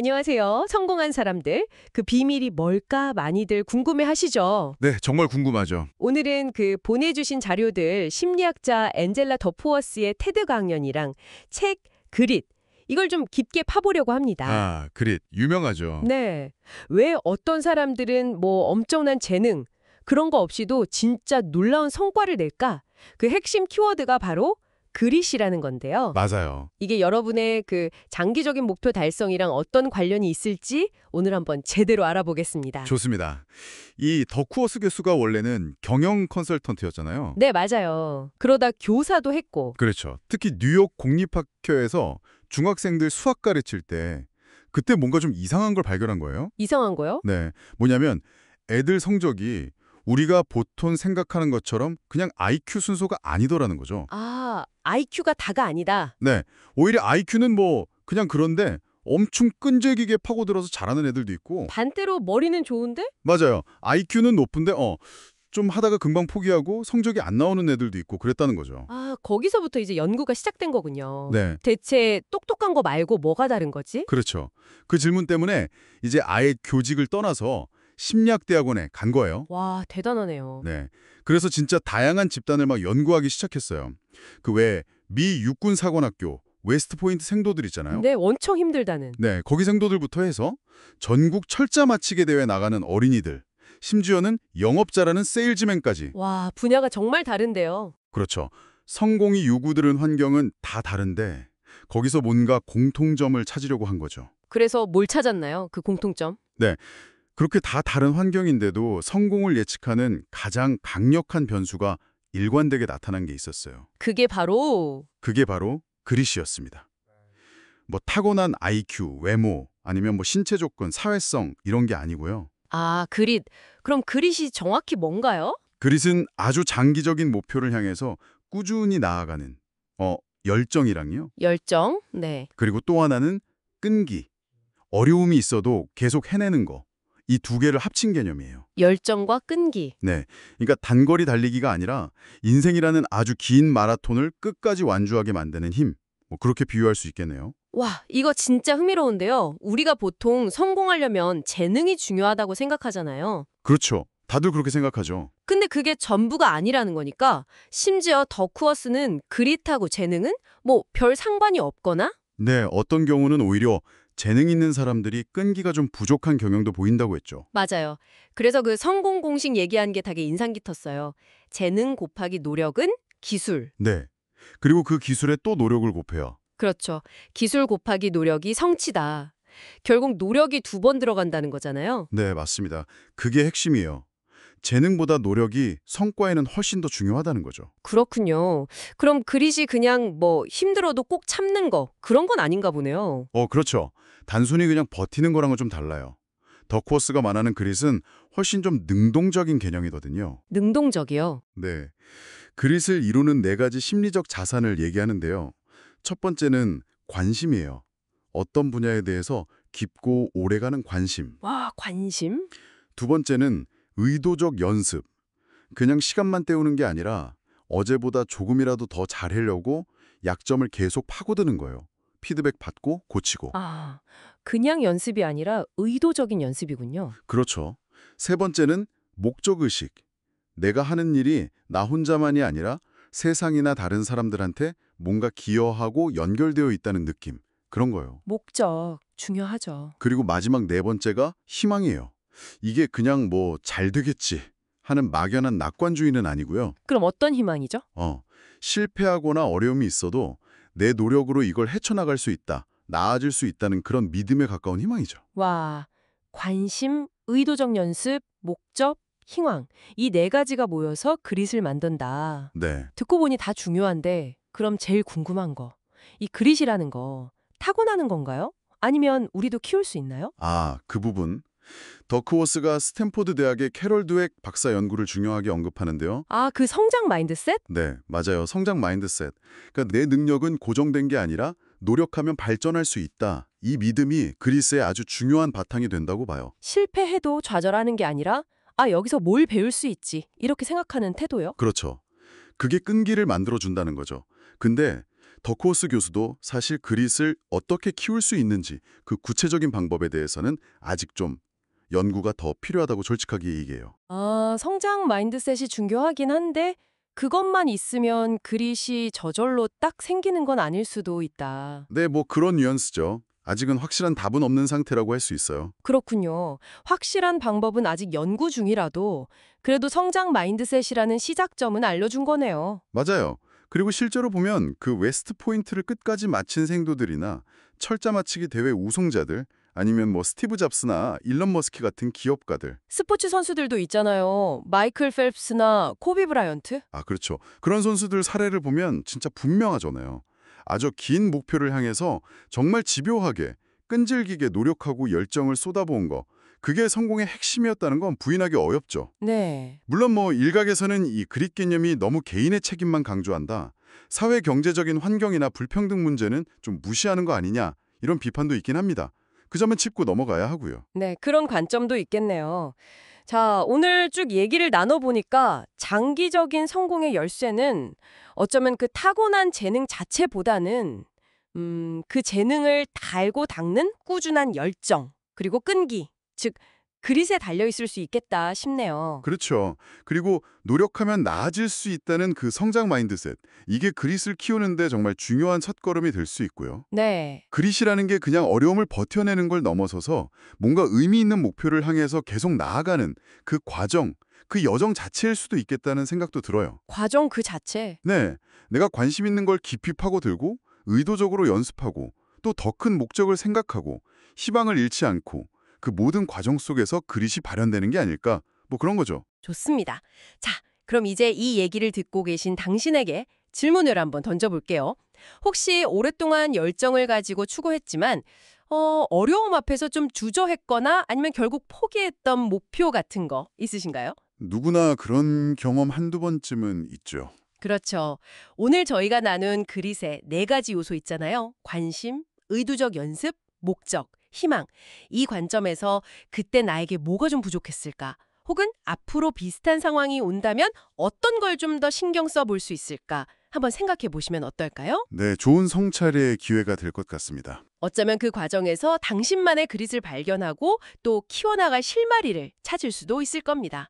안녕하세요. 성공한 사람들. 그 비밀이 뭘까 많이들 궁금해 하시죠? 네, 정말 궁금하죠. 오늘은 그 보내주신 자료들 심리학자 엔젤라 더푸어스의 테드 강연이랑 책 그릿 이걸 좀 깊게 파보려고 합니다. 아, 그릿. 유명하죠. 네. 왜 어떤 사람들은 뭐 엄청난 재능 그런 거 없이도 진짜 놀라운 성과를 낼까? 그 핵심 키워드가 바로 그릿이라는 건데요. 맞아요. 이게 여러분의 그 장기적인 목표 달성이랑 어떤 관련이 있을지 오늘 한번 제대로 알아보겠습니다. 좋습니다. 이 더쿠어스 교수가 원래는 경영 컨설턴트였잖아요. 네, 맞아요. 그러다 교사도 했고. 그렇죠. 특히 뉴욕 공립학교에서 중학생들 수학 가르칠 때 그때 뭔가 좀 이상한 걸 발견한 거예요. 이상한 거요? 네, 뭐냐면 애들 성적이 우리가 보통 생각하는 것처럼 그냥 IQ 순서가 아니더라는 거죠. 아, IQ가 다가 아니다. 네, 오히려 IQ는 뭐 그냥 그런데 엄청 끈질기게 파고들어서 잘하는 애들도 있고 반대로 머리는 좋은데? 맞아요. IQ는 높은데 좀 하다가 금방 포기하고 성적이 안 나오는 애들도 있고 그랬다는 거죠. 아, 거기서부터 이제 연구가 시작된 거군요. 네, 대체 똑똑한 거 말고 뭐가 다른 거지? 그렇죠. 그 질문 때문에 이제 아예 교직을 떠나서 심리학대학원에 간 거예요. 와, 대단하네요. 네, 그래서 진짜 다양한 집단을 막 연구하기 시작했어요. 그 외 미 육군 사관학교 웨스트포인트 생도들 있잖아요. 네, 원청 힘들다는. 네, 거기 생도들부터 해서 전국 철자 맞히기 대회 나가는 어린이들, 심지어는 영업자라는 세일즈맨까지. 와, 분야가 정말 다른데요. 그렇죠. 성공이 요구드는 환경은 다 다른데 거기서 뭔가 공통점을 찾으려고 한 거죠. 그래서 뭘 찾았나요? 그 공통점? 네, 그렇게 다 다른 환경인데도 성공을 예측하는 가장 강력한 변수가 일관되게 나타난 게 있었어요. 그게 바로 그게 바로 그릿이었습니다. 뭐 타고난 IQ, 외모, 아니면 뭐 신체 조건, 사회성 이런 게 아니고요. 아, 그릿. 그럼 그릿이 정확히 뭔가요? 그릿은 아주 장기적인 목표를 향해서 꾸준히 나아가는 열정이랑요. 열정? 네. 그리고 또 하나는 끈기. 어려움이 있어도 계속 해내는 거. 이 두 개를 합친 개념이에요. 열정과 끈기. 네. 그러니까 단거리 달리기가 아니라 인생이라는 아주 긴 마라톤을 끝까지 완주하게 만드는 힘. 뭐 그렇게 비유할 수 있겠네요. 와, 이거 진짜 흥미로운데요. 우리가 보통 성공하려면 재능이 중요하다고 생각하잖아요. 그렇죠. 다들 그렇게 생각하죠. 근데 그게 전부가 아니라는 거니까 심지어 더쿠어스는 그릿하고 재능은 뭐 별 상관이 없거나 네, 어떤 경우는 오히려 재능 있는 사람들이 끈기가 좀 부족한 경향도 보인다고 했죠. 맞아요. 그래서 그 성공 공식 얘기한 게 되게 인상 깊었어요. 재능 곱하기 노력은 기술. 네. 그리고 그 기술에 또 노력을 곱해요. 그렇죠. 기술 곱하기 노력이 성취다. 결국 노력이 두 번 들어간다는 거잖아요. 네, 맞습니다. 그게 핵심이에요. 재능보다 노력이 성과에는 훨씬 더 중요하다는 거죠. 그렇군요. 그럼 그릿이 그냥 뭐 힘들어도 꼭 참는 거 그런 건 아닌가 보네요. 그렇죠. 단순히 그냥 버티는 거랑은 좀 달라요. 더코어스가 말하는 그릿은 훨씬 좀 능동적인 개념이거든요. 능동적이요. 네. 그릿을 이루는 네 가지 심리적 자산을 얘기하는데요. 첫 번째는 관심이에요. 어떤 분야에 대해서 깊고 오래가는 관심. 와, 관심? 두 번째는 의도적 연습. 그냥 시간만 때우는 게 아니라 어제보다 조금이라도 더 잘하려고 약점을 계속 파고드는 거예요. 피드백 받고 고치고. 아, 그냥 연습이 아니라 의도적인 연습이군요. 그렇죠. 세 번째는 목적의식. 내가 하는 일이 나 혼자만이 아니라 세상이나 다른 사람들한테 뭔가 기여하고 연결되어 있다는 느낌. 그런 거예요. 목적 중요하죠. 그리고 마지막 네 번째가 희망이에요. 이게 그냥 뭐 잘 되겠지 하는 막연한 낙관주의는 아니고요. 그럼 어떤 희망이죠? 실패하거나 어려움이 있어도 내 노력으로 이걸 헤쳐나갈 수 있다, 나아질 수 있다는 그런 믿음에 가까운 희망이죠. 와, 관심, 의도적 연습, 목적, 희망. 이 네 가지가 모여서 그릿을 만든다. 네, 듣고 보니 다 중요한데 그럼 제일 궁금한 거. 이 그릿이라는 거 타고나는 건가요? 아니면 우리도 키울 수 있나요? 그 부분. 더크워스가 스탠포드 대학의 캐롤 드웩 박사 연구를 중요하게 언급하는데요. 아, 그 성장 마인드셋? 네, 맞아요. 성장 마인드셋. 그러니까 내 능력은 고정된 게 아니라 노력하면 발전할 수 있다. 이 믿음이 그리스의 아주 중요한 바탕이 된다고 봐요. 실패해도 좌절하는 게 아니라 아, 여기서 뭘 배울 수 있지. 이렇게 생각하는 태도요? 그렇죠. 그게 끈기를 만들어준다는 거죠. 근데 더크워스 교수도 사실 그릿을 어떻게 키울 수 있는지 그 구체적인 방법에 대해서는 아직 좀 연구가 더 필요하다고 솔직하게 얘기해요. 아, 성장 마인드셋이 중요하긴 한데 그것만 있으면 그릿이 저절로 딱 생기는 건 아닐 수도 있다. 네, 뭐 그런 뉘앙스죠. 아직은 확실한 답은 없는 상태라고 할 수 있어요. 그렇군요. 확실한 방법은 아직 연구 중이라도 그래도 성장 마인드셋이라는 시작점은 알려준 거네요. 맞아요. 그리고 실제로 보면 그 웨스트 포인트를 끝까지 마친 생도들이나 철자 맞히기 대회 우승자들 아니면 뭐 스티브 잡스나 일론 머스크 같은 기업가들 스포츠 선수들도 있잖아요. 마이클 펠프스나 코비 브라이언트? 그렇죠. 그런 선수들 사례를 보면 진짜 분명하잖아요. 아주 긴 목표를 향해서 정말 집요하게 끈질기게 노력하고 열정을 쏟아부은 거 그게 성공의 핵심이었다는 건 부인하기 어렵죠. 네. 물론 뭐 일각에서는 이 그릿 개념이 너무 개인의 책임만 강조한다. 사회 경제적인 환경이나 불평등 문제는 좀 무시하는 거 아니냐 이런 비판도 있긴 합니다. 그 점은 짚고 넘어가야 하고요. 네, 그런 관점도 있겠네요. 자, 오늘 쭉 얘기를 나눠보니까 장기적인 성공의 열쇠는 어쩌면 그 타고난 재능 자체보다는 그 재능을 달고 닦는 꾸준한 열정, 그리고 끈기, 즉 그릿에 달려 있을 수 있겠다 싶네요. 그렇죠. 그리고 노력하면 나아질 수 있다는 그 성장 마인드셋. 이게 그릿을 키우는데 정말 중요한 첫걸음이 될 수 있고요. 네, 그릿이라는 게 그냥 어려움을 버텨내는 걸 넘어서서 뭔가 의미 있는 목표를 향해서 계속 나아가는 그 과정, 그 여정 자체일 수도 있겠다는 생각도 들어요. 과정 그 자체. 네, 내가 관심 있는 걸 깊이 파고들고 의도적으로 연습하고 또 더 큰 목적을 생각하고 희망을 잃지 않고 그 모든 과정 속에서 그릿이 발현되는 게 아닐까 뭐 그런 거죠. 좋습니다. 자, 그럼 이제 이 얘기를 듣고 계신 당신에게 질문을 한번 던져볼게요. 혹시 오랫동안 열정을 가지고 추구했지만 어려움 앞에서 좀 주저했거나 아니면 결국 포기했던 목표 같은 거 있으신가요? 누구나 그런 경험 한두 번쯤은 있죠. 그렇죠. 오늘 저희가 나눈 그릿의 네 가지 요소 있잖아요. 관심, 의도적 연습, 목적, 희망. 이 관점에서 그때 나에게 뭐가 좀 부족했을까? 혹은 앞으로 비슷한 상황이 온다면 어떤 걸 좀 더 신경 써볼 수 있을까? 한번 생각해 보시면 어떨까요? 네, 좋은 성찰의 기회가 될 것 같습니다. 어쩌면 그 과정에서 당신만의 그릿을 발견하고 또 키워나갈 실마리를 찾을 수도 있을 겁니다.